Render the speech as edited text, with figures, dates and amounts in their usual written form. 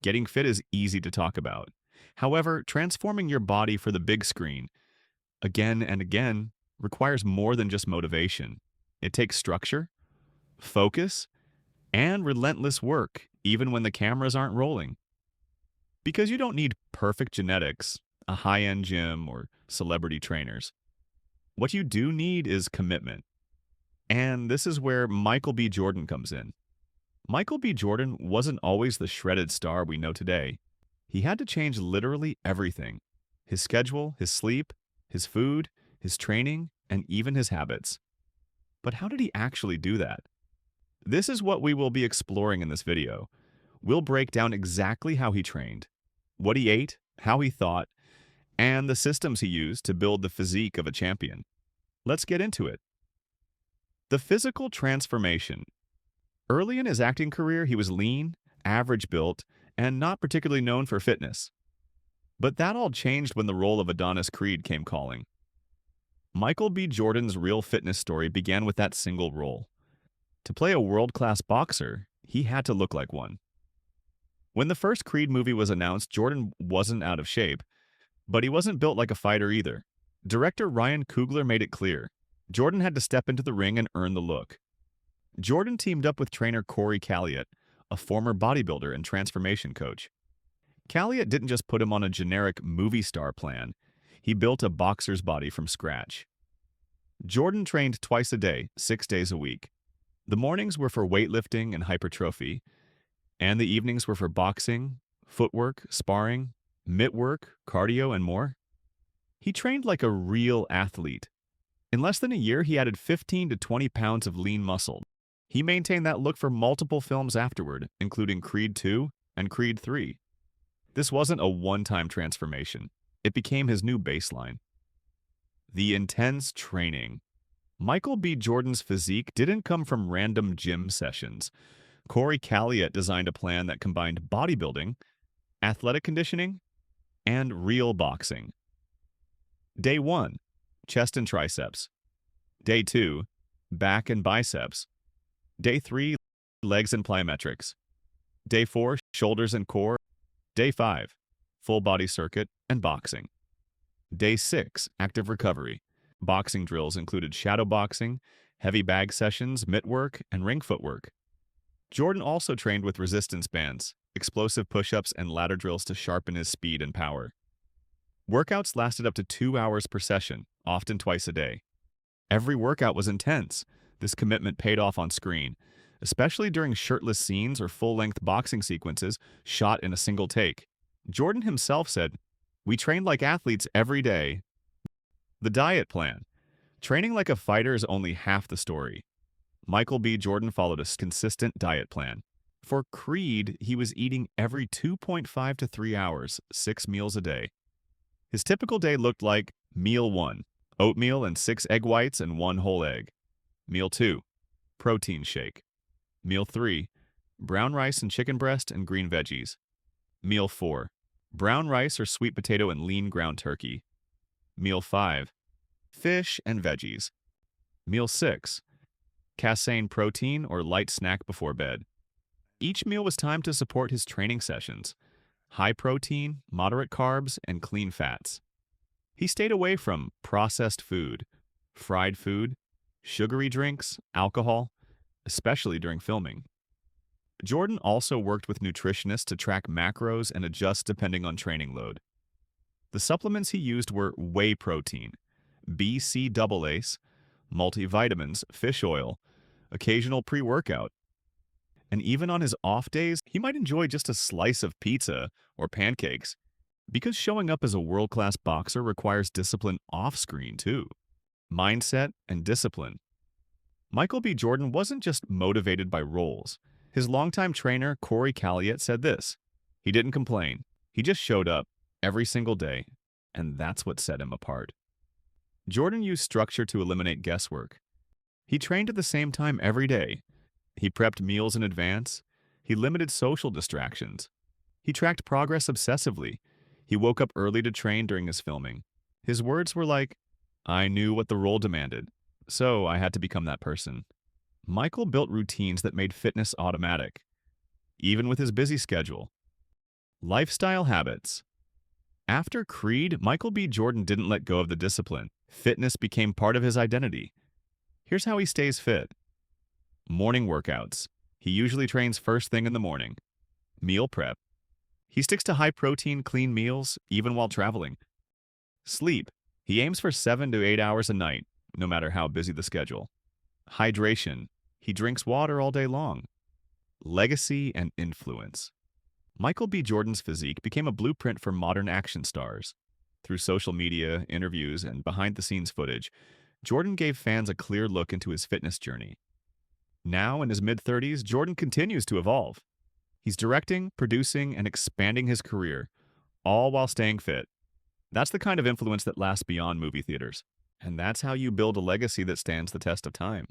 Getting fit is easy to talk about. However, transforming your body for the big screen, again and again, requires more than just motivation. It takes structure, focus, and relentless work, even when the cameras aren't rolling. Because you don't need perfect genetics, a high-end gym, or celebrity trainers. What you do need is commitment. And this is where Michael B. Jordan comes in. Michael B. Jordan wasn't always the shredded star we know today. He had to change literally everything: his schedule, his sleep, his food, his training, and even his habits. But how did he actually do that? This is what we will be exploring in this video. We'll break down exactly how he trained, what he ate, how he thought, and the systems he used to build the physique of a champion. Let's get into it. The physical transformation. Early in his acting career, he was lean, average built, and not particularly known for fitness. But that all changed when the role of Adonis Creed came calling. Michael B. Jordan's real fitness story began with that single role. To play a world-class boxer, he had to look like one. When the first Creed movie was announced, Jordan wasn't out of shape, but he wasn't built like a fighter either. Director Ryan Coogler made it clear: Jordan had to step into the ring and earn the look. Jordan teamed up with trainer 𝐃𝐨𝐧'𝐭, a former bodybuilder and transformation coach. 𝐃𝐨𝐧'𝐭 didn't just put him on a generic movie star plan, he built a boxer's body from scratch. Jordan trained twice a day, 6 days a week. The mornings were for weightlifting and hypertrophy, and the evenings were for boxing, footwork, sparring, mitt work, cardio, and more. He trained like a real athlete. In less than a year, he added 15 to 20 pounds of lean muscle. He maintained that look for multiple films afterward, including Creed 2 and Creed 3. This wasn't a one-time transformation. It became his new baseline. The intense training. Michael B. Jordan's physique didn't come from random gym sessions. 𝐃𝐨𝐧'𝐭 designed a plan that combined bodybuilding, athletic conditioning, and real boxing. Day 1, chest and triceps. Day 2, back and biceps. Day 3, legs and plyometrics. Day 4, shoulders and core. Day 5, full body circuit and boxing. Day 6, active recovery. Boxing drills included shadow boxing, heavy bag sessions, mitt work, and ring footwork. Jordan also trained with resistance bands, explosive push-ups, and ladder drills to sharpen his speed and power. Workouts lasted up to 2 hours per session, often twice a day. Every workout was intense. This commitment paid off on screen, especially during shirtless scenes or full-length boxing sequences shot in a single take. Jordan himself said, "We trained like athletes every day." The diet plan. Training like a fighter is only half the story. Michael B. Jordan followed a consistent diet plan. For Creed, he was eating every 2.5 to 3 hours, 6 meals a day. His typical day looked like: Meal 1, oatmeal and 6 egg whites and 1 whole egg. Meal 2, protein shake. Meal 3, brown rice and chicken breast and green veggies. Meal 4, brown rice or sweet potato and lean ground turkey. Meal 5, fish and veggies. Meal 6, casein protein or light snack before bed. Each meal was timed to support his training sessions: high protein, moderate carbs, and clean fats. He stayed away from processed food, fried food, sugary drinks, alcohol, especially during filming. Jordan also worked with nutritionists to track macros and adjust depending on training load. The supplements he used were whey protein, BCAAs, multivitamins, fish oil, occasional pre-workout. And even on his off days, he might enjoy just a slice of pizza or pancakes, because showing up as a world-class boxer requires discipline off-screen too. Mindset and discipline. Michael B. Jordan wasn't just motivated by roles. His longtime trainer, 𝐃𝐨𝐧'𝐭, said this: he didn't complain. He just showed up every single day, and that's what set him apart. Jordan used structure to eliminate guesswork. He trained at the same time every day. He prepped meals in advance. He limited social distractions. He tracked progress obsessively. He woke up early to train during his filming. His words were like, "I knew what the role demanded, so I had to become that person." Michael built routines that made fitness automatic, even with his busy schedule. Lifestyle habits. After Creed, Michael B. Jordan didn't let go of the discipline. Fitness became part of his identity. Here's how he stays fit. Morning workouts. He usually trains first thing in the morning. Meal prep. He sticks to high-protein, clean meals, even while traveling. Sleep. He aims for 7 to 8 hours a night, no matter how busy the schedule. Hydration. He drinks water all day long. Legacy and influence. Michael B. Jordan's physique became a blueprint for modern action stars. Through social media, interviews, and behind-the-scenes footage, Jordan gave fans a clear look into his fitness journey. Now, in his mid-30s, Jordan continues to evolve. He's directing, producing, and expanding his career, all while staying fit. That's the kind of influence that lasts beyond movie theaters. And that's how you build a legacy that stands the test of time.